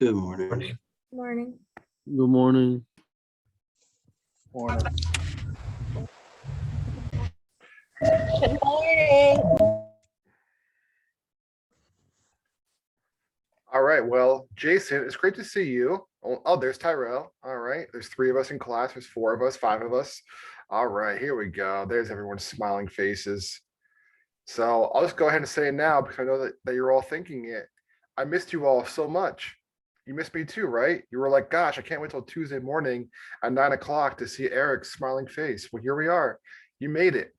Good morning. Morning. Good morning. Morning. Good morning. All right, well, Jason, it's great to see you. Oh, there's Tyrell. All right, there's 3 of us in class. There's 4 of us, 5 of us. All right, here we go. There's everyone's smiling faces. So I'll just go ahead and say it now because I know that you're all thinking it. I missed you all so much. You missed me too, right? You were like, gosh, I can't wait till Tuesday morning at 9 o'clock to see Eric's smiling face. Well, here we are. You made it.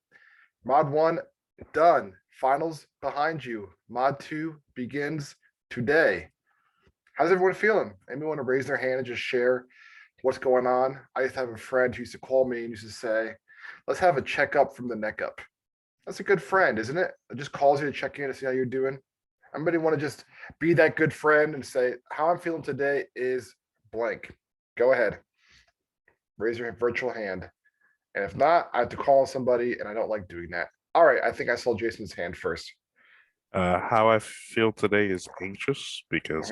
Mod 1 done. Finals behind you. Mod 2 begins today. How's everyone feeling? Anyone want to raise their hand and just share what's going on? I used to have a friend who used to call me and used to say, let's have a checkup from the neck up. That's a good friend, isn't it? It just calls you to check in to see how you're doing. Anybody want to just be that good friend and say, how I'm feeling today is blank. Go ahead. Raise your virtual hand. And if not, I have to call somebody and I don't like doing that. All right, I think I saw Jason's hand first. How I feel today is anxious because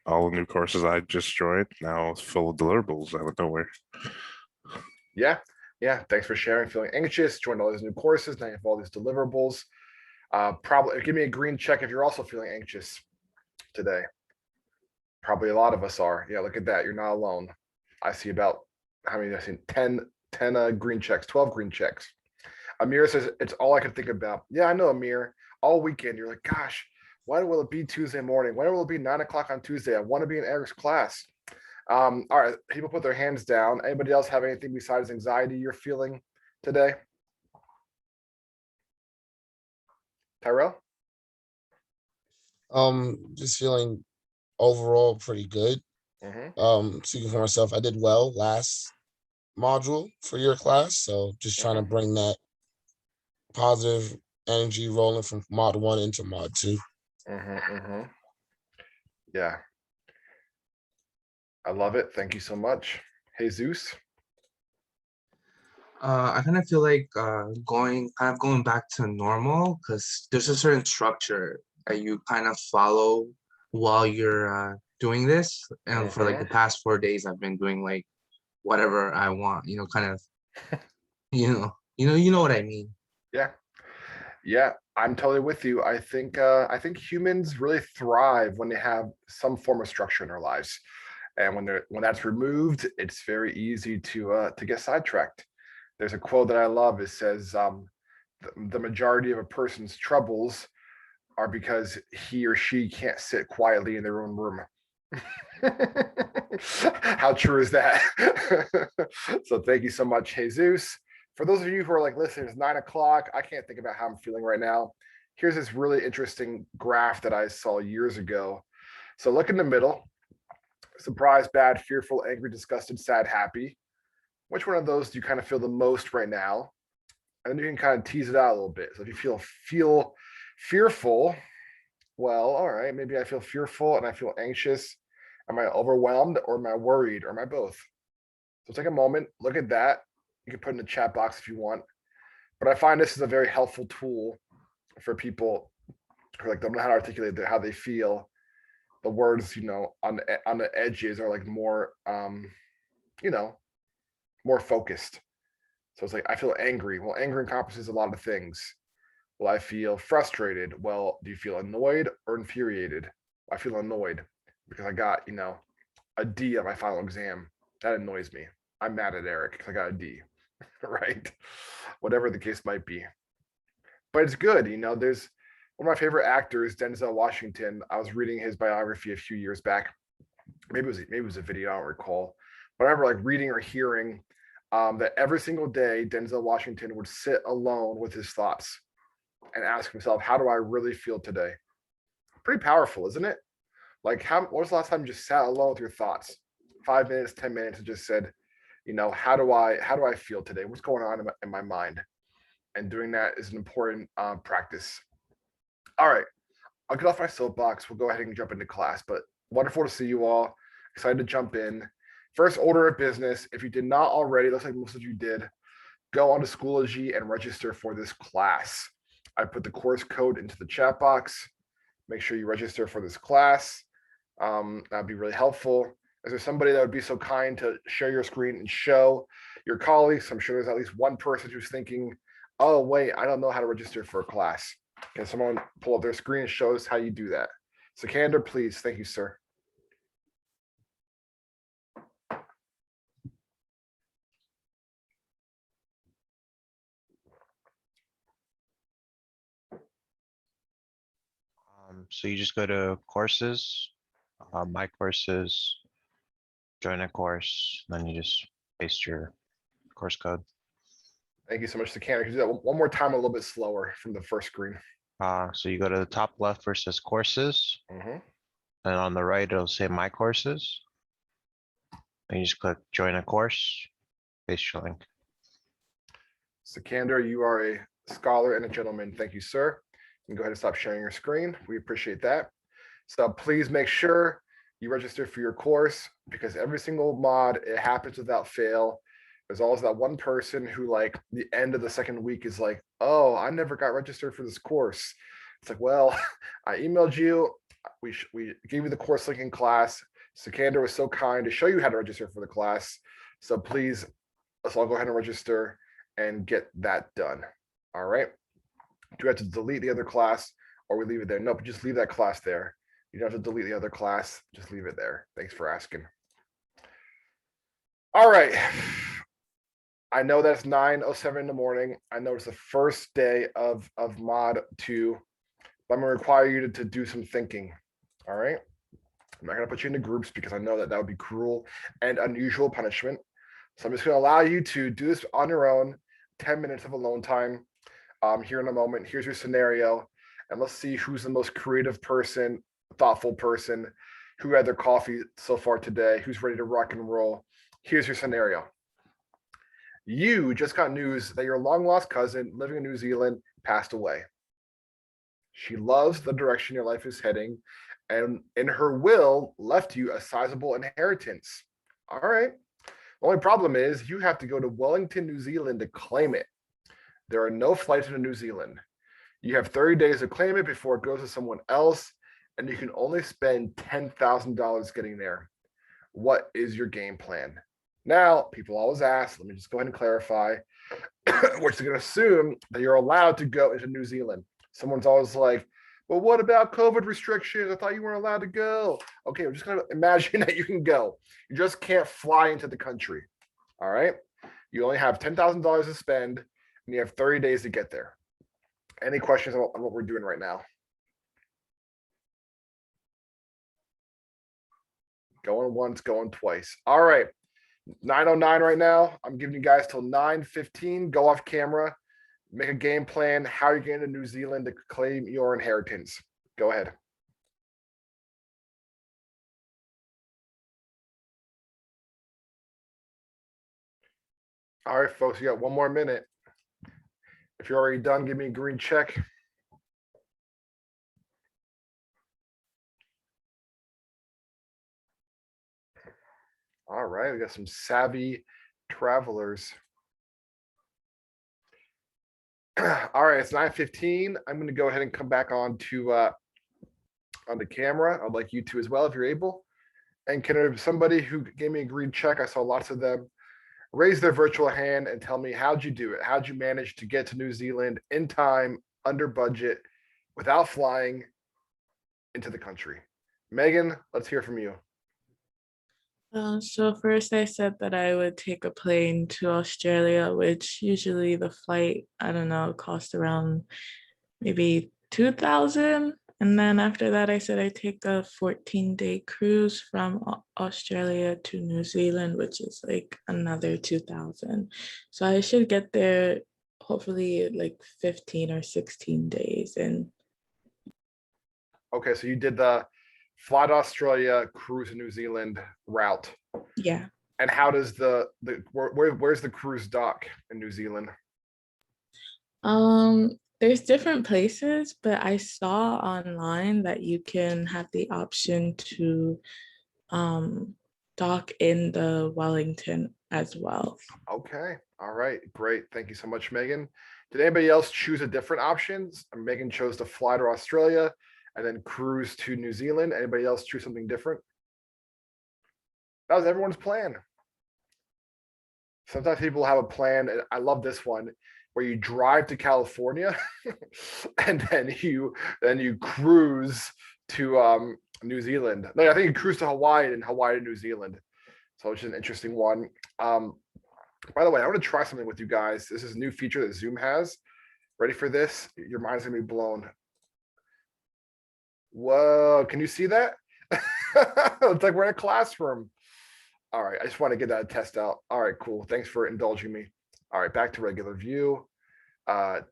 all the new courses I just joined now is full of deliverables out of nowhere. Yeah, thanks for sharing. Feeling anxious, joined all these new courses, now you have all these deliverables. Probably give me a green check if you're also feeling anxious today. Probably a lot of us are. Yeah, look at that. You're not alone. I see about how many? I see 10 green checks, 12 green checks. Amir says it's all I can think about. Yeah, I know, Amir. All weekend, you're like, gosh, when will it be Tuesday morning? When will it be 9 o'clock on Tuesday? I want to be in Eric's class. All right, people put their hands down. Anybody else have anything besides anxiety you're feeling today? Tyrell? Just feeling overall pretty good. Speaking for myself, I did well last module for your class, so just trying to bring that positive energy rolling from mod 1 into mod 2. Yeah, I love it. Thank you so much. Jesus. I kind of feel like going back to normal because there's a certain structure that you kind of follow while you're doing this. And for like the past 4 days, I've been doing like whatever I want, kind of, you know what I mean. Yeah, I'm totally with you. I think humans really thrive when they have some form of structure in their lives. And when that's removed, it's very easy to get sidetracked. There's a quote that I love. It says, the majority of a person's troubles are because he or she can't sit quietly in their own room. How true is that? So thank you so much, Jesus. For those of you who are like, listen, it's 9 o'clock. I can't think about how I'm feeling right now. Here's this really interesting graph that I saw years ago. So look in the middle. Surprised, bad, fearful, angry, disgusted, sad, happy. Which one of those do you kind of feel the most right now? And then you can kind of tease it out a little bit. So if you feel fearful, well, all right, maybe I feel fearful and I feel anxious. Am I overwhelmed or am I worried or am I both? So take a moment, look at that. You can put in the chat box if you want. But I find this is a very helpful tool for people who like don't know how to articulate how they feel. The words, on the edges are like more, more focused. So it's like, I feel angry. Well, anger encompasses a lot of things. Well, I feel frustrated. Well, do you feel annoyed or infuriated? I feel annoyed because I got, a D on my final exam. That annoys me. I'm mad at Eric because I got a D, right? Whatever the case might be. But it's good, there's one of my favorite actors, Denzel Washington. I was reading his biography a few years back. Maybe it was a video, I don't recall. But I remember like reading or hearing that every single day Denzel Washington would sit alone with his thoughts and ask himself, how do I really feel today? Pretty powerful, isn't it? Like, when was the last time you just sat alone with your thoughts? 5 minutes, 10 minutes, and just said, how do I feel today? What's going on in my mind? And doing that is an important practice. All right, I'll get off my soapbox. We'll go ahead and jump into class, but wonderful to see you all. Excited to jump in. First order of business, if you did not already, looks like most of you did, go on to Schoology and register for this class. I put the course code into the chat box. Make sure you register for this class. That'd be really helpful. Is there somebody that would be so kind to share your screen and show your colleagues? I'm sure there's at least one person who's thinking, oh, wait, I don't know how to register for a class. Can someone pull up their screen and show us how you do that? Sikander, please. Thank you, sir. So you just go to courses, my courses, join a course, then you just paste your course code. Thank you so much, Sikander. Could you do that one more time, a little bit slower from the first screen? So you go to the top left where it says courses, Mhm. and on the right, it'll say my courses. And you just click join a course, paste your link. Sikander, you are a scholar and a gentleman. Thank you, sir. You can go ahead and stop sharing your screen. We appreciate that. So please make sure you register for your course, because every single mod, it happens without fail. There's always that one person who, like, the end of the second week is like, oh, I never got registered for this course. It's like, well, I emailed you. We gave you the course link in class. Sikander was so kind to show you how to register for the class. So please, let's all go ahead and register and get that done. All right. Do you have to delete the other class, or we leave it there? Nope, just leave that class there. You don't have to delete the other class, just leave it there. Thanks for asking. All right. I know that's 9:07 in the morning. I know it's the first day of mod 2, but I'm gonna require you to do some thinking. All right. I'm not gonna put you into groups because I know that would be cruel and unusual punishment. So I'm just gonna allow you to do this on your own, 10 minutes of alone time. Here in a moment. Here's your scenario, and let's see who's the most creative person, thoughtful person, who had their coffee so far today, who's ready to rock and roll. Here's your scenario. You just got news that your long lost cousin living in New Zealand passed away. She loves the direction your life is heading, and in her will left you a sizable inheritance. All right. The only problem is you have to go to Wellington, New Zealand to claim it. There are no flights into New Zealand. You have 30 days to claim it before it goes to someone else, and you can only spend $10,000 getting there. What is your game plan? Now, people always ask, let me just go ahead and clarify. We're just going to assume that you're allowed to go into New Zealand. Someone's always like, well, what about COVID restrictions? I thought you weren't allowed to go. Okay, we're just going to imagine that you can go. You just can't fly into the country. All right? You only have $10,000 to spend, and you have 30 days to get there. Any questions on what we're doing right now? Going once, going twice. All right. 9:09 right now. I'm giving you guys till 9:15. Go off camera. Make a game plan. How you're getting to New Zealand to claim your inheritance. Go ahead. All right, folks, you got one more minute. If you're already done, give me a green check. All right, we got some savvy travelers. All right, it's 9:15. I'm going to go ahead and come back on the camera. I'd like you to as well, if you're able. And can there be somebody who gave me a green check? I saw lots of them. Raise their virtual hand and tell me, how'd you do it? How'd you manage to get to New Zealand in time, under budget, without flying into the country? Megan, let's hear from you. So first I said that I would take a plane to Australia, which usually the flight, I don't know, cost around maybe 2,000. And then after that, I said I take a 14-day cruise from Australia to New Zealand, which is like another 2,000. So I should get there hopefully like 15 or 16 days. And okay, so you did the fly to Australia, cruise to New Zealand route. yeah. And how does where's the cruise dock in New Zealand? There's different places, but I saw online that you can have the option to dock in the Wellington as well. Okay, all right, great. Thank you so much, Megan. Did anybody else choose a different option? Megan chose to fly to Australia. and then cruise to New Zealand. Anybody else choose something different? That was everyone's plan. Sometimes people have a plan, and I love this one, where you drive to California and then you cruise to New Zealand. No, I think you cruise to Hawaii and Hawaii to New Zealand. So it's just an interesting one. By the way, I want to try something with you guys. This is a new feature that Zoom has. Ready for this? Your mind's gonna be blown. Whoa, can you see that? It's like we're in a classroom. All right, I just want to get that test out. All right, cool. Thanks for indulging me. All right, back to regular view.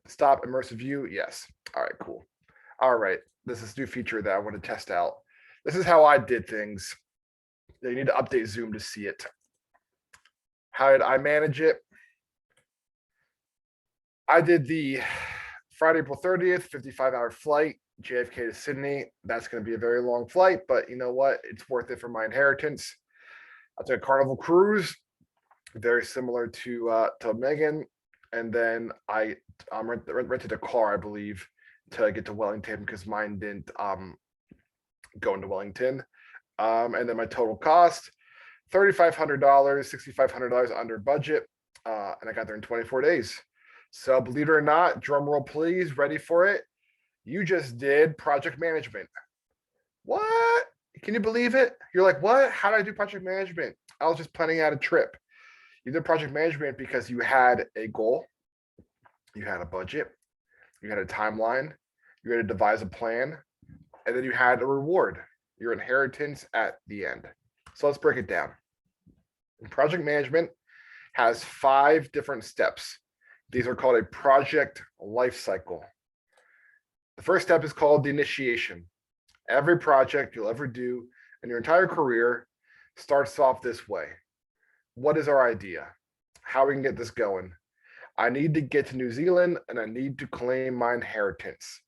Stop immersive view. Yes. All right, cool. All right, this is a new feature that I want to test out. This is how I did things. You need to update Zoom to see it. How did I manage it? I did the Friday, April 30th, 55-hour flight, JFK to Sydney. That's going to be a very long flight, but you know what? It's worth it for my inheritance. I took a Carnival cruise, very similar to Megan, and then I rented a car, I believe, to get to Wellington because mine didn't go into Wellington. And then my total cost, $3,500, $6,500 under budget, and I got there in 24 days. So believe it or not, drum roll please, ready for it? You just did project management. What? Can you believe it? You're like, what? How did I do project management? I was just planning out a trip. You did project management because you had a goal, you had a budget, you had a timeline, you had to devise a plan, and then you had a reward, your inheritance at the end. So let's break it down. Project management has 5 different steps. These are called a project life cycle. The first step is called the initiation. Every project you'll ever do in your entire career starts off this way. What is our idea? How we can get this going? I need to get to New Zealand and I need to claim my inheritance.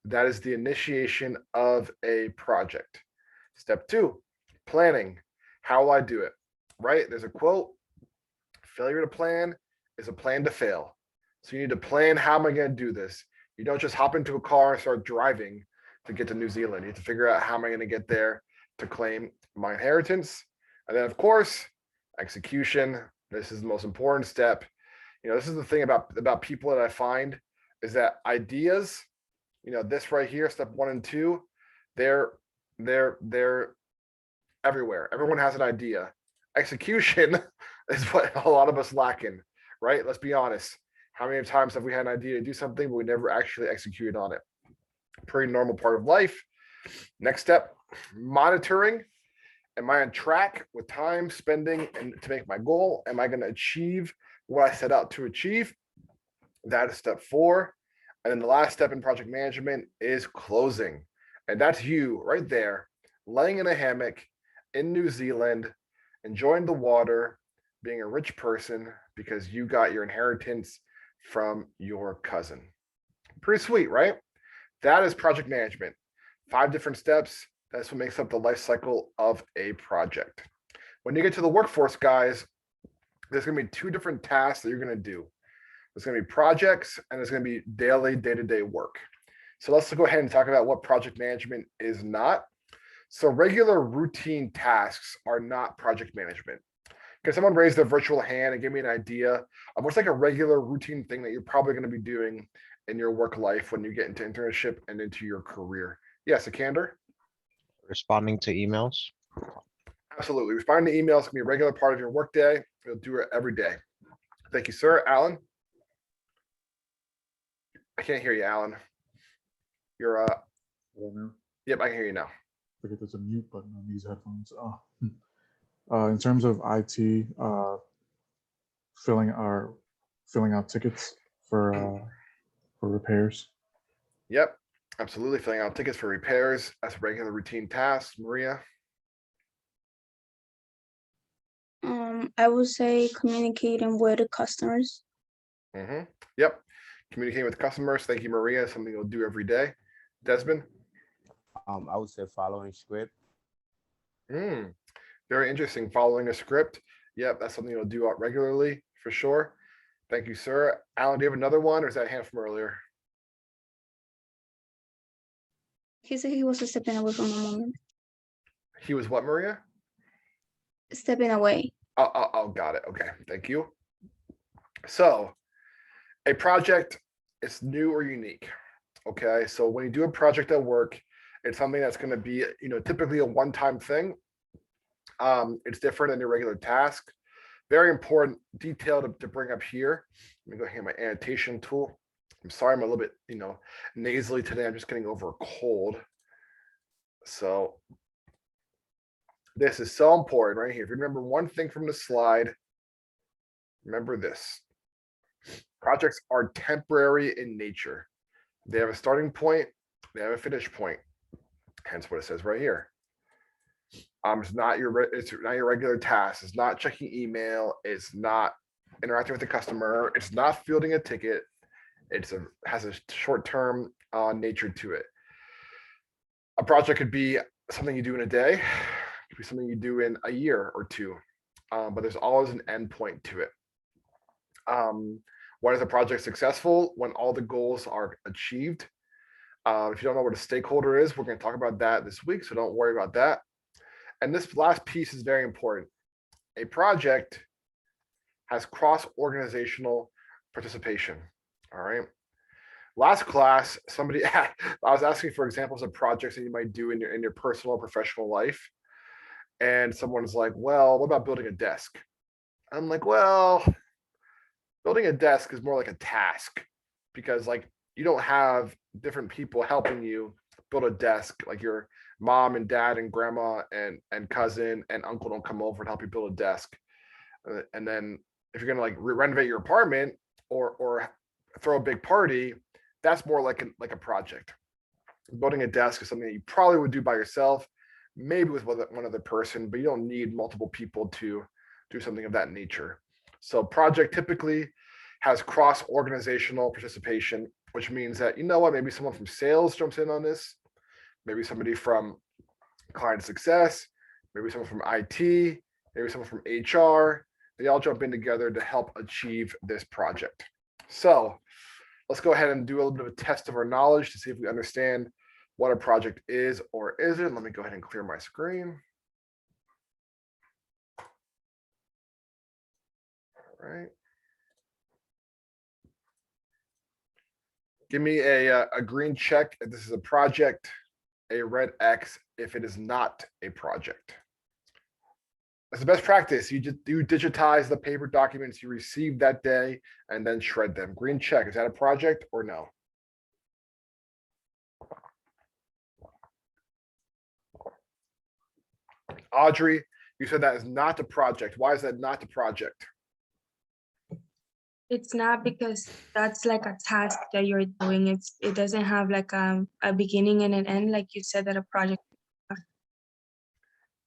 That is the initiation of a project. Step 2, planning. How will I do it? Right? There's a quote, failure to plan is a plan to fail. So you need to plan, how am I going to do this? You don't just hop into a car and start driving to get to New Zealand. You have to figure out how am I going to get there to claim my inheritance. And then of course, execution. This is the most important step. You know, this is the thing about people that I find is that ideas, you know, this right here, step 1 and 2, they're everywhere. Everyone has an idea. Execution is what a lot of us lack in, right? Let's be honest. How many times have we had an idea to do something, but we never actually executed on it? Pretty normal part of life. Next step, monitoring. Am I on track with time spending and to make my goal? Am I going to achieve what I set out to achieve? That is step 4. And then the last step in project management is closing. And that's you right there, laying in a hammock in New Zealand, enjoying the water, being a rich person because you got your inheritance from your cousin. Pretty sweet, right? That is project management. 5 different steps. That's what makes up the life cycle of a project. When you get to the workforce, guys, there's going to be 2 different tasks that you're going to do. There's going to be projects and there's going to be daily, day-to-day work. So let's go ahead and talk about what project management is not. So regular routine tasks are not project management. Can someone raise their virtual hand and give me an idea of what's like a regular routine thing that you're probably going to be doing in your work life when you get into internship and into your career? Yes, Akander? Responding to emails. Absolutely. Responding to emails can be a regular part of your workday. You'll do it every day. Thank you, sir. Alan? I can't hear you, Alan. You're yep, I can hear you now. Forget there's a mute button on these headphones. In terms of IT, filling out tickets for repairs. Yep, absolutely. Filling out tickets for repairs. That's a regular routine task. Maria? I would say communicating with the customers. Yep, communicating with customers. Thank you, Maria. Something you'll do every day. Desmond? I would say following script. Very interesting. Following a script. Yep, that's something you'll do out regularly for sure. Thank you, sir. Alan, do you have another one or is that a hand from earlier? He said he was stepping away from the moment. He was what, Maria? Stepping away. Oh, got it. Okay, thank you. So a project is new or unique. Okay, so when you do a project at work, it's something that's going to be, typically a one-time thing. It's different than your regular task. Very important detail to bring up here. Let me go here, my annotation tool. I'm sorry, I'm a little bit, nasally today. I'm just getting over a cold. So this is so important right here. If you remember one thing from the slide, remember this. Projects are temporary in nature. They have a starting point, they have a finish point. Hence what it says right here. It's not your regular task. It's not checking email. It's not interacting with the customer. It's not fielding a ticket. Has a short-term nature to it. A project could be something you do in a day. It could be something you do in a year or two. But there's always an end point to it. When is a project successful? When all the goals are achieved. If you don't know what a stakeholder is, we're going to talk about that this week, so don't worry about that. And this last piece is very important. A project has cross-organizational participation. All right. Last class, I was asking for examples of projects that you might do in your personal or professional life. And someone's like, well, what about building a desk? I'm like, well, building a desk is more like a task because you don't have different people helping you build a desk. Like your mom and dad and grandma and cousin and uncle don't come over and help you build a desk. And then if you're gonna renovate your apartment or throw a big party, that's more like a project. Building a desk is something that you probably would do by yourself, maybe with one other person, but you don't need multiple people to do something of that nature. So project typically has cross-organizational participation, which means that, maybe someone from sales jumps in on this, maybe somebody from client success, maybe someone from IT, maybe someone from HR. They all jump in together to help achieve this project. So let's go ahead and do a little bit of a test of our knowledge to see if we understand what a project is or isn't. Let me go ahead and clear my screen. All right. Give me a green check if this is a project, a red X if it is not a project. That's the best practice. You digitize the paper documents you received that day and then shred them. Green check, is that a project or no? Audrey, you said that is not a project. Why is that not a project? It's not because that's like a task that you're doing. It doesn't have like a beginning and an end, like you said that a project.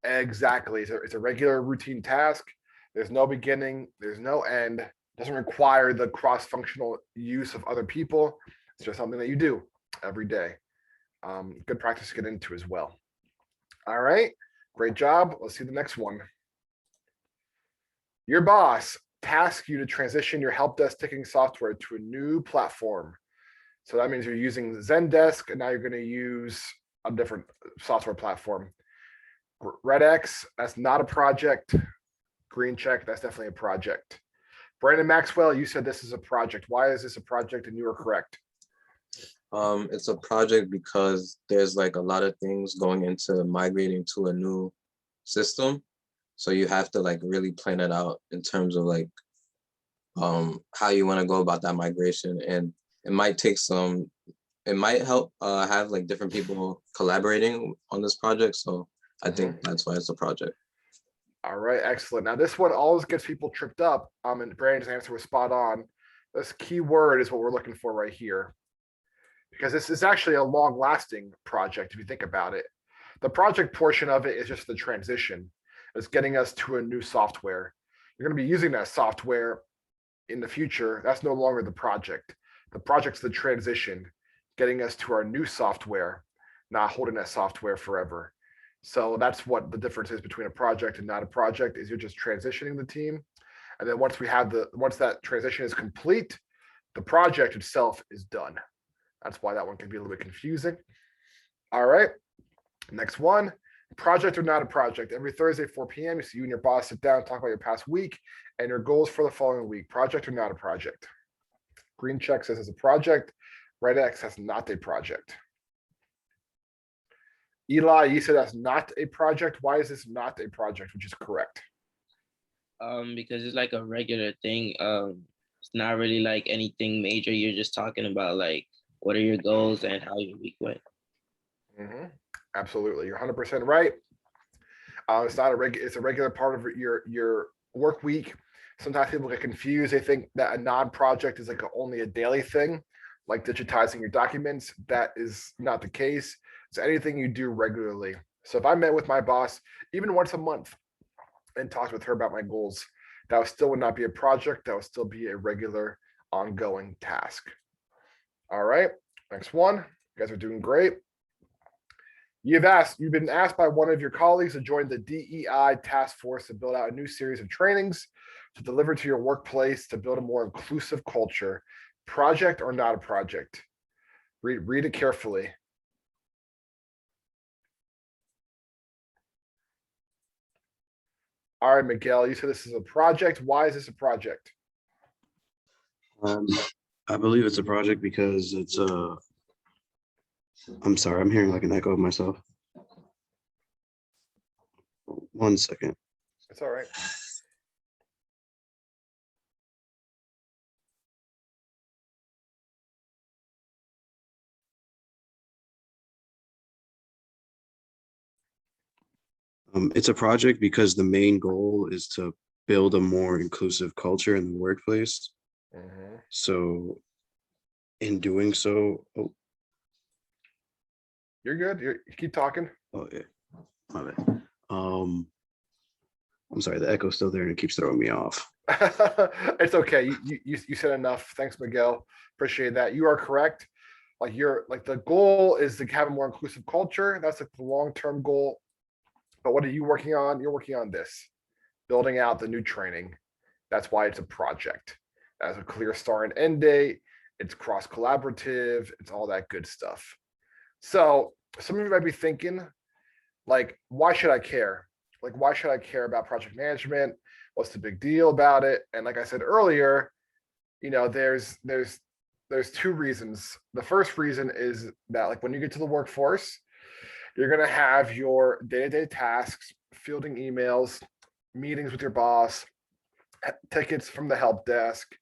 Exactly. It's a regular routine task. There's no beginning, there's no end. It doesn't require the cross-functional use of other people. It's just something that you do every day. Good practice to get into as well. All right, great job. Let's see the next one. Your boss tasks you to transition your help desk ticketing software to a new platform. So that means you're using Zendesk and now you're going to use a different software platform. Red X, that's not a project. Green check, that's definitely a project. Brandon Maxwell, you said this is a project. Why is this a project and you are correct? It's a project because there's like a lot of things going into migrating to a new system. So you have to like really plan it out in terms of like how you want to go about that migration. And it might take it might help have like different people collaborating on this project. So I think that's why it's a project. All right, excellent. Now this one always gets people tripped up. And Brandon's answer was spot on. This key word is what we're looking for right here. Because this is actually a long-lasting project, if you think about it. The project portion of it is just the transition. It's getting us to a new software. You're going to be using that software in the future. That's no longer the project. The project's the transition, getting us to our new software, not holding that software forever. So that's what the difference is between a project and not a project, is you're just transitioning the team. And then once that transition is complete, the project itself is done. That's why that one can be a little bit confusing. All right. Next one, project or not a project. Every Thursday, 4 p.m., you see you and your boss sit down, talk about your past week and your goals for the following week. Project or not a project. Green check says it's a project. Red X says not a project. Eli, you said that's not a project. Why is this not a project, which is correct? Because it's like a regular thing. It's not really like anything major. You're just talking about like what are your goals and how your week went. Absolutely, you're 100% right. It's not a it's a regular part of your work week. Sometimes people get confused. They think that a non-project is like only a daily thing, like digitizing your documents. That is not the case. It's anything you do regularly. So if I met with my boss even once a month and talked with her about my goals, that still would not be a project. That would still be a regular ongoing task. All right, next one. You guys are doing great. You've been asked by one of your colleagues to join the DEI task force to build out a new series of trainings to deliver to your workplace to build a more inclusive culture. Project or not a project? Read it carefully. All right, Miguel, you said this is a project. Why is this a project? I believe it's a project because it's a. I'm sorry, I'm hearing like an echo of myself. 1 second. It's all right. It's a project because the main goal is to build a more inclusive culture in the workplace. So in doing so, You're good. You keep talking. Oh yeah. My bad. I'm sorry, the echo's still there and it keeps throwing me off. It's okay. You said enough. Thanks, Miguel. Appreciate that. You are correct. Like the goal is to have a more inclusive culture. That's like the long-term goal. But what are you working on? You're working on this, building out the new training. That's why it's a project. It has a clear start and end date. It's cross-collaborative. It's all that good stuff. So some of you might be thinking, like, why should I care? Like, why should I care about project management? What's the big deal about it? And like I said earlier, you know, there's two reasons. The first reason is that like when you get to the workforce, you're gonna have your day-to-day tasks, fielding emails, meetings with your boss, tickets from the help desk,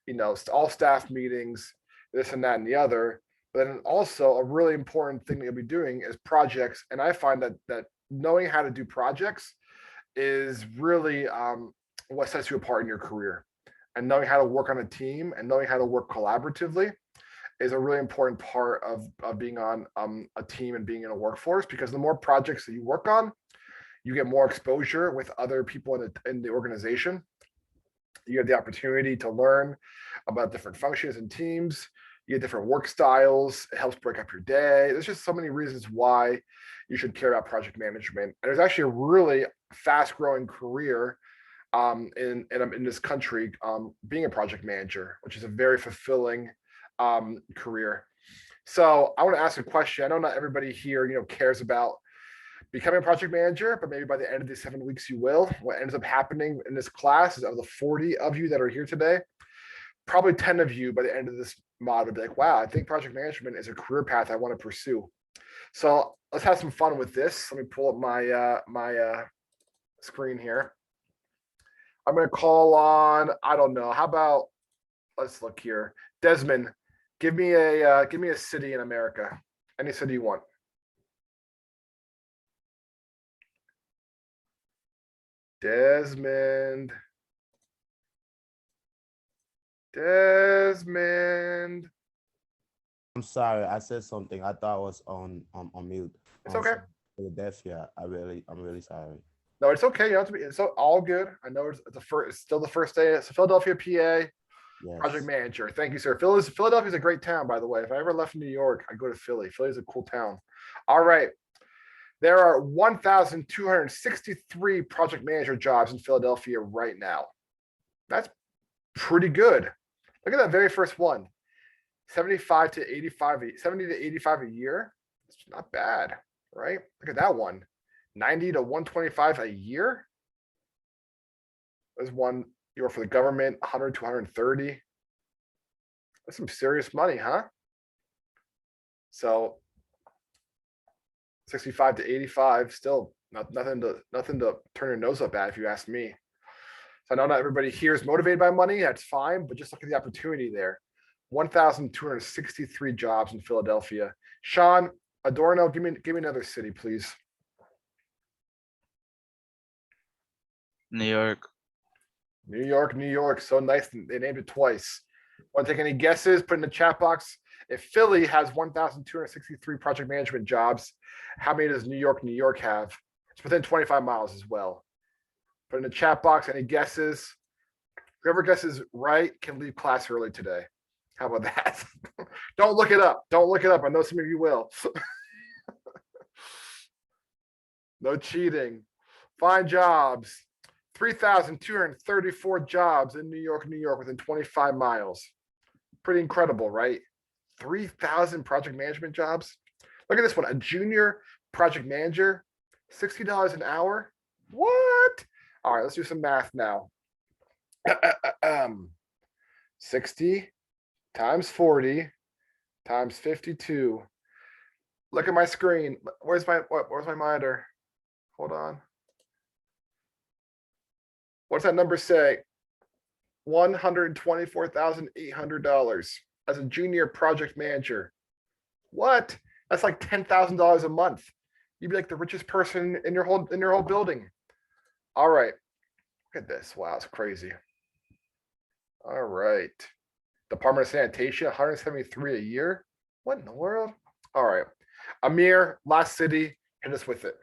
you know, all staff meetings, this and that and the other. But then also a really important thing that you'll be doing is projects. And I find that knowing how to do projects is really what sets you apart in your career. And knowing how to work on a team and knowing how to work collaboratively is a really important part of being on a team and being in a workforce, because the more projects that you work on, you get more exposure with other people in the organization. You have the opportunity to learn about different functions and teams. You get different work styles. It helps break up your day. There's just so many reasons why you should care about project management. And there's actually a really fast growing career in this country being a project manager, which is a very fulfilling career. So I want to ask a question. I know not everybody here, you know, cares about becoming a project manager, but maybe by the end of these 7 weeks, you will. What ends up happening in this class is of the 40 of you that are here today, probably 10 of you by the end of this mod will be like, wow, I think project management is a career path I want to pursue. So let's have some fun with this. Let me pull up my screen here. I'm going to call on, I don't know, how about, let's look here. Desmond, give me a city in America. Any city you want. Desmond. I'm sorry, I said something. I thought I was on mute. It's okay. Philadelphia. I'm really sorry. No, it's okay. You don't have to be. It's all good. I know it's still the first day. It's Philadelphia, PA. Yes. Project manager. Thank you, sir. Philadelphia is a great town, by the way. If I ever left New York, I'd go to Philly. Philly is a cool town. All right. There are 1,263 project manager jobs in Philadelphia right now. That's pretty good. Look at that very first one. 70 to 85 a year. It's not bad, right? Look at that one. 90 to 125 a year. There's one, you work for the government, 100 to 130. That's some serious money, huh? So 65 to 85, still nothing to turn your nose up at, if you ask me. So I know not everybody here is motivated by money, that's fine, but just look at the opportunity there. 1,263 jobs in Philadelphia. Sean Adorno, give me another city, please. New York. New York, New York. So nice. They named it twice. Want to take any guesses? Put in the chat box. If Philly has 1,263 project management jobs, how many does New York, New York have? It's within 25 miles as well. Put in the chat box. Any guesses? Whoever guesses right can leave class early today. How about that? Don't look it up. Don't look it up. I know some of you will. No cheating. Find jobs. 3,234 jobs in New York, New York within 25 miles. Pretty incredible, right? 3,000 project management jobs. Look at this one, a junior project manager, $60 an hour. What? All right, let's do some math now. 60 times 40 times 52. Look at my screen. Where's my monitor? Hold on. What's that number say? $124,800 as a junior project manager. What? That's like $10,000 a month. You'd be like the richest person in your whole building. All right. Look at this. Wow, it's crazy. All right. Department of Sanitation, 173 a year. What in the world? All right. Amir, last city, hit us with it.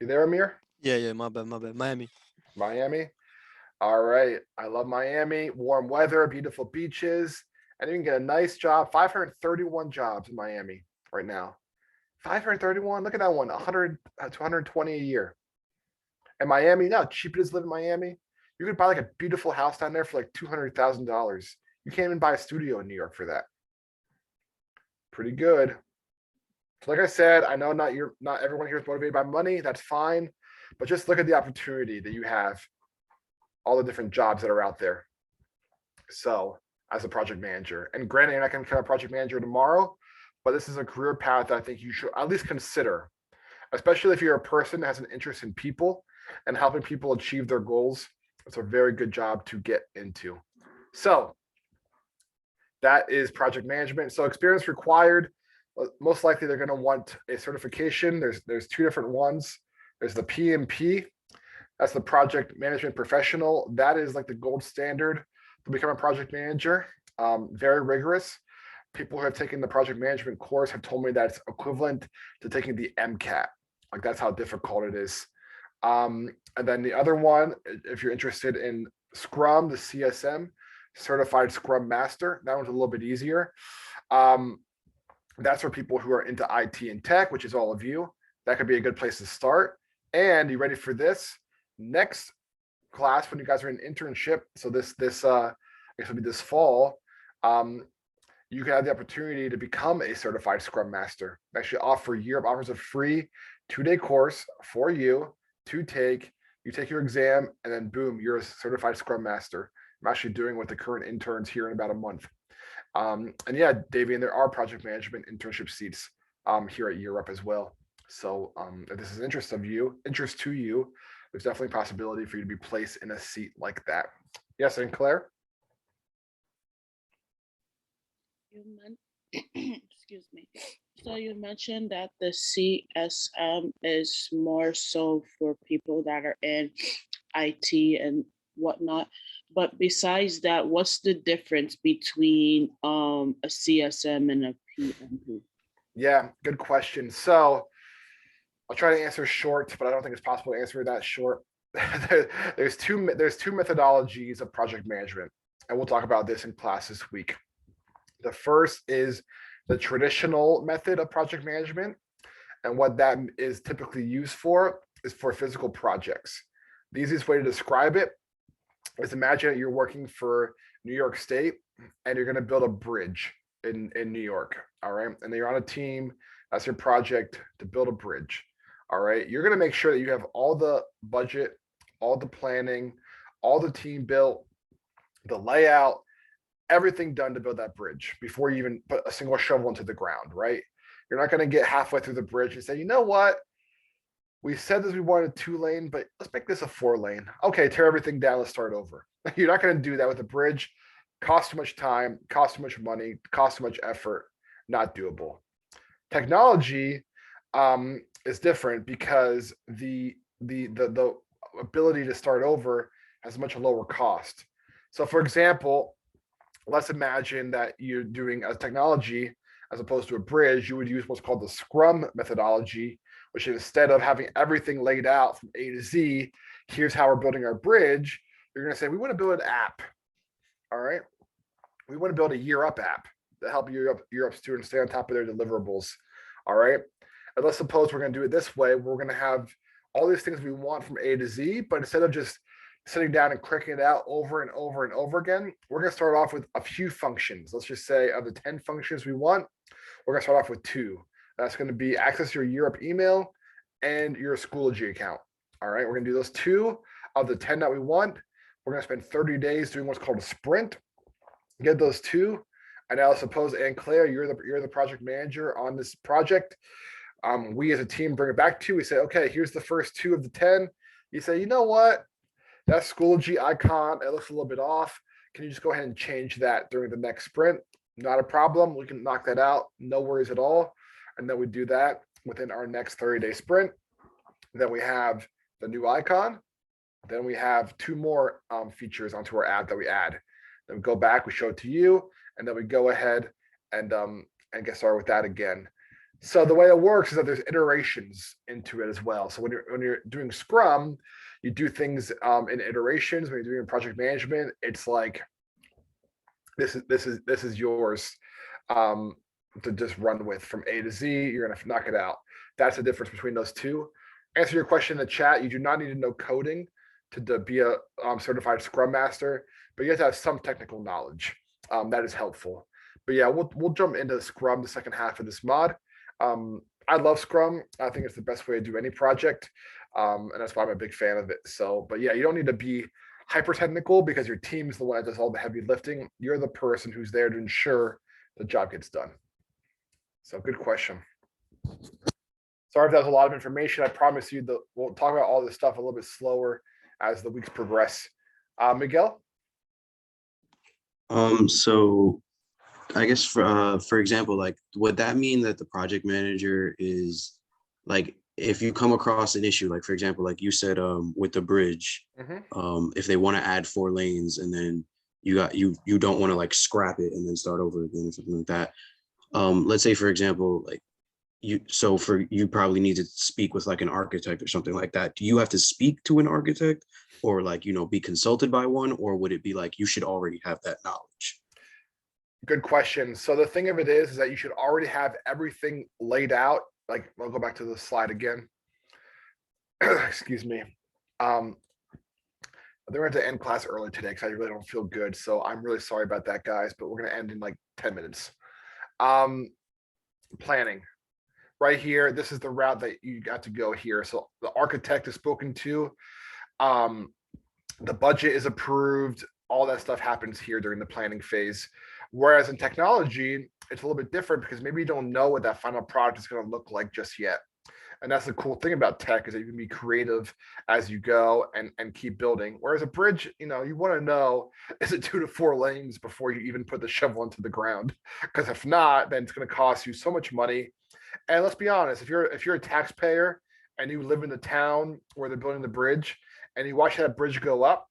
You there, Amir? Yeah, my bad. Miami. Miami. All right. I love Miami. Warm weather, beautiful beaches, and you can get a nice job. 531 jobs in Miami right now. 531. Look at that one. 100 to 120 a year. And Miami, you know how cheap it is to live in Miami? You could buy like a beautiful house down there for like $200,000. You can't even buy a studio in New York for that. Pretty good. So like I said, I know not everyone here is motivated by money. That's fine. But just look at the opportunity that you have, all the different jobs that are out there. So as a project manager, and granted, you're not going to become a project manager tomorrow, but this is a career path that I think you should at least consider, especially if you're a person that has an interest in people and helping people achieve their goals. It's a very good job to get into. So that is project management. So experience required. Most likely they're going to want a certification. There's two different ones. There's the PMP. That's the project management professional. That is like the gold standard to become a project manager. Very rigorous. People who have taken the project management course have told me that it's equivalent to taking the MCAT. Like that's how difficult it is. And then the other one, if you're interested in Scrum, the CSM, Certified Scrum Master, that one's a little bit easier. That's for people who are into IT and tech, which is all of you. That could be a good place to start. And you ready for this? Next class, when you guys are in internship, so this I guess it'll be this fall, you can have the opportunity to become a certified Scrum Master. They actually offers a free 2-day course for you to take. You take your exam, and then boom, you're a certified Scrum Master. I'm actually doing with the current interns here in about a month. And yeah, Davian, there are project management internship seats here at Europe as well. So if this is interest to you, there's definitely a possibility for you to be placed in a seat like that. Yes, and Claire? Excuse me. So you mentioned that the CSM is more so for people that are in IT and whatnot. But besides that, what's the difference between a CSM and a PMP? Yeah, good question. So I'll try to answer short, but I don't think it's possible to answer that short. There's two methodologies of project management, and we'll talk about this in class this week. The first is the traditional method of project management, and what that is typically used for is for physical projects. The easiest way to describe it is imagine that you're working for New York State, and you're gonna build a bridge in New York. All right, and then you're on a team. That's your project to build a bridge. All right, you're gonna make sure that you have all the budget, all the planning, all the team built, the layout, everything done to build that bridge before you even put a single shovel into the ground, right? You're not gonna get halfway through the bridge and say, you know what? We said this, we wanted 2-lane, but let's make this a 4-lane. Okay, tear everything down, let's start over. You're not gonna do that with a bridge. Costs too much time, costs too much money, costs too much effort, not doable. Technology is different because the ability to start over has a much lower cost. So for example, let's imagine that you're doing a technology as opposed to a bridge, you would use what's called the Scrum methodology, which is instead of having everything laid out from A to Z, here's how we're building our bridge. You're gonna say, we wanna build an app, all right? We wanna build a Year Up app to help Year Up students stay on top of their deliverables, all right? And let's suppose we're gonna do it this way. We're gonna have all these things we want from A to Z, but instead of just sitting down and clicking it out over and over and over again, we're gonna start off with a few functions. Let's just say of the 10 functions we want, we're gonna start off with 2. That's gonna be access to your Year Up email and your Schoology account. All right, we're gonna do those 2 of the 10 that we want. We're gonna spend 30 days doing what's called a sprint, get those 2. And now suppose, Ann Claire, you're the project manager on this project. We as a team bring it back to you. We say, okay, here's the first 2 of the 10. You say, you know what? That Schoology icon, it looks a little bit off. Can you just go ahead and change that during the next sprint? Not a problem. We can knock that out. No worries at all. And then we do that within our next 30-day sprint. Then we have the new icon. Then we have 2 more features onto our app that we add. Then we go back, we show it to you, and then we go ahead and get started with that again. So the way it works is that there's iterations into it as well. So when you're doing Scrum, you do things in iterations. When you're doing project management, it's like this is yours to just run with from A to Z. You're gonna knock it out. That's the difference between those 2. Answer your question in the chat. You do not need to know coding to be a certified Scrum Master, but you have to have some technical knowledge. That is helpful. But yeah, we'll jump into Scrum the second half of this mod. I love Scrum. I think it's the best way to do any project. And that's why I'm a big fan of it. So, but yeah, you don't need to be hyper technical because your team is the one that does all the heavy lifting. You're the person who's there to ensure the job gets done. So good question. Sorry if that was a lot of information. I promise you that we'll talk about all this stuff a little bit slower as the weeks progress. Miguel? So I guess for example, like, would that mean that the project manager is like, if you come across an issue, like for example, like you said, with the bridge, if they want to add 4 lanes and then you don't want to like scrap it and then start over again or something like that. Let's say, for example, like you probably need to speak with like an architect or something like that. Do you have to speak to an architect or like, be consulted by one, or would it be like you should already have that knowledge? Good question. So the thing of it is that you should already have everything laid out. Like, I'll go back to the slide again. Excuse me. They're going to end class early today because I really don't feel good. So I'm really sorry about that, guys, but we're going to end in like 10 minutes. Planning. Right here, this is the route that you got to go here. So the architect is spoken to. The budget is approved. All that stuff happens here during the planning phase. Whereas in technology, it's a little bit different because maybe you don't know what that final product is going to look like just yet. And that's the cool thing about tech, is that you can be creative as you go and keep building. Whereas a bridge, you want to know, is it 2 to 4 lanes before you even put the shovel into the ground? Because if not, then it's going to cost you so much money. And let's be honest, if you're a taxpayer and you live in the town where they're building the bridge and you watch that bridge go up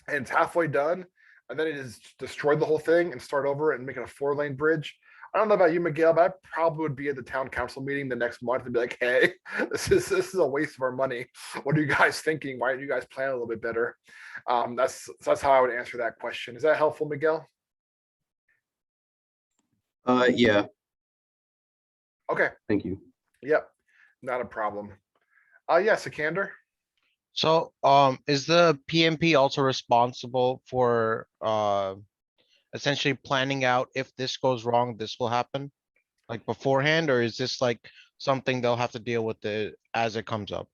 and it's halfway done, and then it is destroyed the whole thing and start over and make it a 4-lane bridge. I don't know about you, Miguel, but I probably would be at the town council meeting the next month and be like, hey, this is a waste of our money. What are you guys thinking? Why don't you guys plan a little bit better? That's how I would answer that question. Is that helpful, Miguel? Yeah. Okay. Thank you. Yep. Not a problem. Yeah, Sikander. So, is the PMP also responsible for essentially planning out if this goes wrong, this will happen? Like beforehand, or is this like something they'll have to deal with it as it comes up?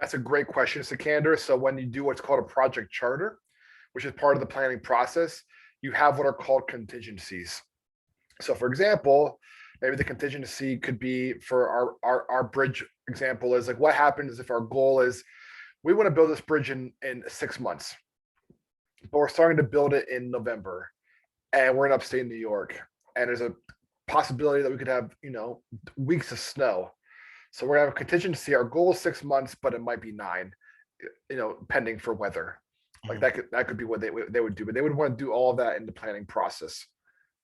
That's a great question, Sikander. So when you do what's called a project charter, which is part of the planning process, you have what are called contingencies. So for example, maybe the contingency could be for our bridge example is like, what happens if our goal is we want to build this bridge in 6 months, but we're starting to build it in November and we're in upstate New York and there's a possibility that we could have, weeks of snow. So we're gonna have a contingency. Our goal is 6 months, but it might be 9, pending for weather. Like that could be what they would do, but they would want to do all of that in the planning process.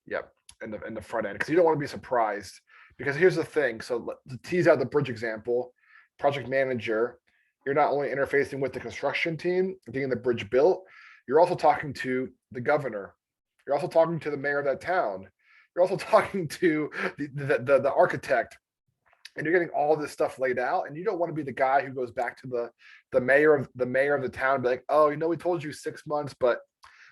Yep, in the front end, because you don't want to be surprised. Because here's the thing. So to tease out the bridge example, project manager, you're not only interfacing with the construction team, getting the bridge built, you're also talking to the governor. You're also talking to the mayor of that town. You're also talking to the architect. And you're getting all this stuff laid out, and you don't want to be the guy who goes back to the mayor of the town and be like, oh, we told you 6 months, but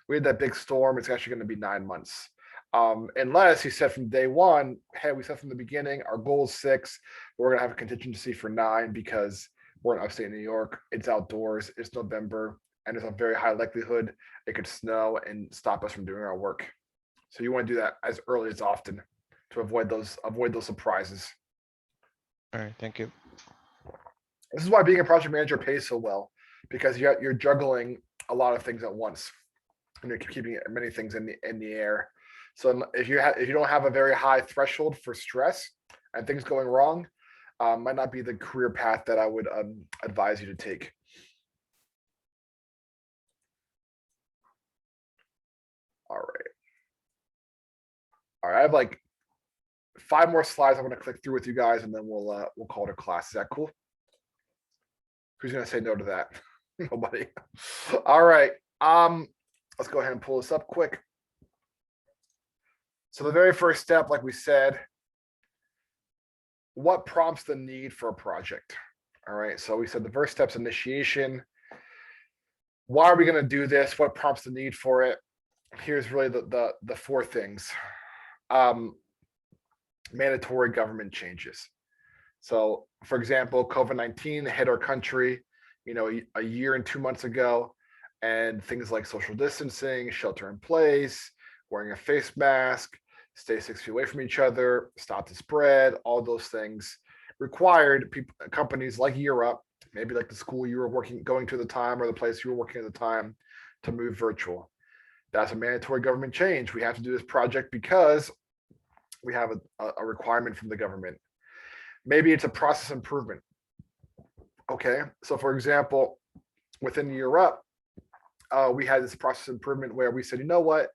we had that big storm. It's actually going to be 9 months. Unless he said from day one, hey, we said from the beginning, our goal is 6. We're going to have a contingency for 9 because we're in upstate New York. It's outdoors. It's November, and there's a very high likelihood it could snow and stop us from doing our work. So you want to do that as early as often to avoid those surprises. All right, thank you. This is why being a project manager pays so well, because you're juggling a lot of things at once, and you're keeping many things in the air. So if you don't have a very high threshold for stress and things going wrong, might not be the career path that I would advise you to take. All right, I have like 5 more slides I'm going to click through with you guys, and then we'll call it a class. Is that cool? Who's going to say no to that? Nobody. All right. Let's go ahead and pull this up quick. So the very first step, like we said, what prompts the need for a project? All right. So we said the first step's initiation. Why are we going to do this? What prompts the need for it? Here's really the 4 things. Mandatory government changes. So for example, COVID-19 hit our country, a year and 2 months ago, and things like social distancing, shelter in place, wearing a face mask, stay 6 feet away from each other, stop the spread, all those things required companies like Europe, maybe like the school you were going to at the time or the place you were working at the time, to move virtual. That's a mandatory government change. We have to do this project because we have a requirement from the government. Maybe it's a process improvement. Okay, so for example, within Europe, we had this process improvement where we said, you know what?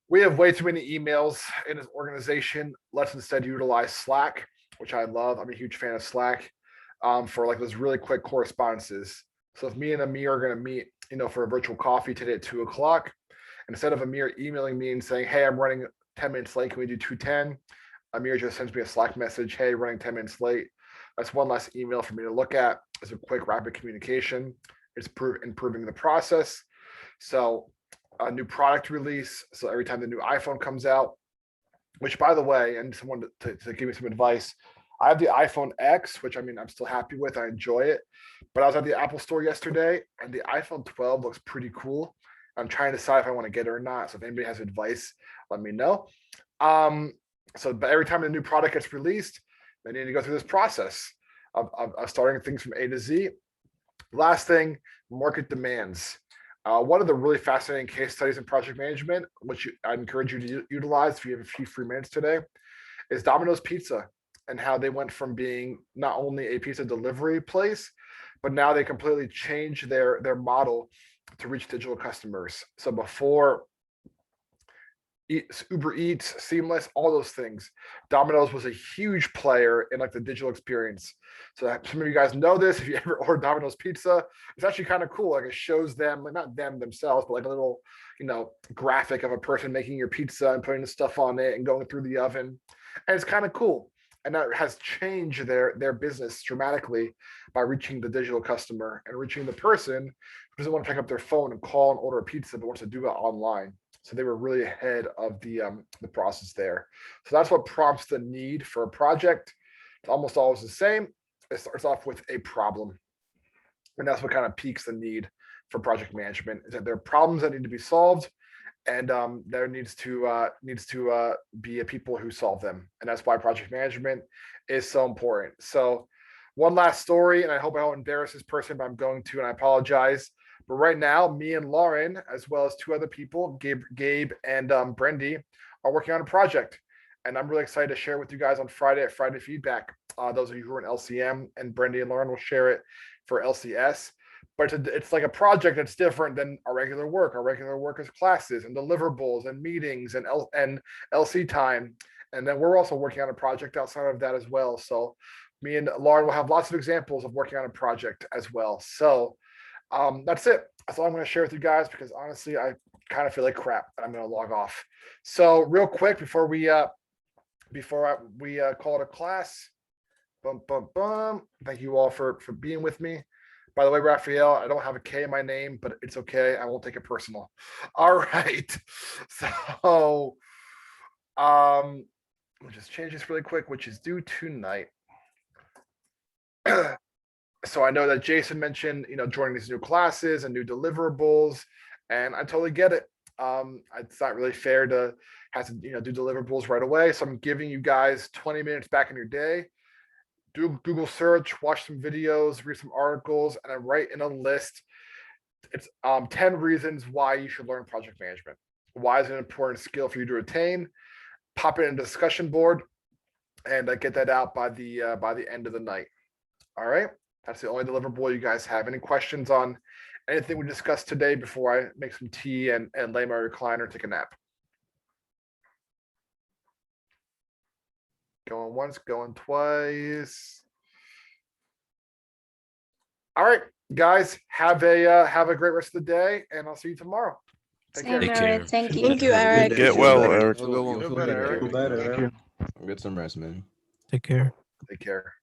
We have way too many emails in this organization. Let's instead utilize Slack, which I love. I'm a huge fan of Slack, for like those really quick correspondences. So if me and Amir are going to meet, for a virtual coffee today at 2 o'clock, instead of Amir emailing me and saying, hey, I'm running 10 minutes late, can we do 2:10? Amir just sends me a Slack message, hey, running 10 minutes late. That's one less email for me to look at. It's a quick, rapid communication. It's improving the process. So a new product release. So every time the new iPhone comes out, which by the way, and someone to give me some advice, I have the iPhone X, which I'm still happy with. I enjoy it. But I was at the Apple store yesterday and the iPhone 12 looks pretty cool. I'm trying to decide if I want to get it or not. So if anybody has advice, let me know. But every time a new product gets released, they need to go through this process of starting things from A to Z. Last thing, market demands. One of the really fascinating case studies in project management, which I'd encourage you to utilize if you have a few free minutes today, is Domino's Pizza, and how they went from being not only a pizza delivery place, but now they completely changed their model to reach digital customers. So before Uber Eats, Seamless, all those things, Domino's was a huge player in like the digital experience. So some of you guys know this. If you ever order Domino's pizza, it's actually kind of cool. Like it shows them, like not them themselves, but like a little, graphic of a person making your pizza and putting the stuff on it and going through the oven. And it's kind of cool. And that has changed their business dramatically by reaching the digital customer and reaching the person who doesn't want to pick up their phone and call and order a pizza, but wants to do it online. So they were really ahead of the process there. So that's what prompts the need for a project. It's almost always the same. It starts off with a problem. And that's what kind of piques the need for project management, is that there are problems that need to be solved, and there needs to be a people who solve them. And that's why project management is so important. So one last story, and I hope I don't embarrass this person, but I'm going to, and I apologize. But right now, me and Lauren, as well as two other people, Gabe and Brendy, are working on a project. And I'm really excited to share with you guys on Friday at Friday Feedback. Those of you who are in LCM, and Brendy and Lauren will share it for LCS. But it's like a project that's different than our regular work. Our regular work is classes and deliverables and meetings and LC time. And then we're also working on a project outside of that as well. So me and Lauren will have lots of examples of working on a project as well. So that's it. That's all I'm going to share with you guys, because honestly, I kind of feel like crap and I'm going to log off. So real quick, before we call it a class, thank you all for being with me. By the way, Raphael, I don't have a K in my name, but it's okay. I won't take it personal. All right. So we'll just change this really quick, which is due tonight. So I know that Jason mentioned, joining these new classes and new deliverables, and I totally get it. It's not really fair to have to, do deliverables right away. So I'm giving you guys 20 minutes back in your day. Do Google search, watch some videos, read some articles, and then write in a list. It's 10 reasons why you should learn project management. Why is it an important skill for you to attain? Pop it in a discussion board, and get that out by the end of the night. All right, that's the only deliverable you guys have. Any questions on anything we discussed today before I make some tea and lay my recliner, take a nap? Going once, going twice. All right, guys, have a great rest of the day, and I'll see you tomorrow. Take care. Thank you. Thank you, Eric. Get well, Eric. Feel better, Feel better, Eric. Eric. Thank you. Get some rest, man. Take care. Take care.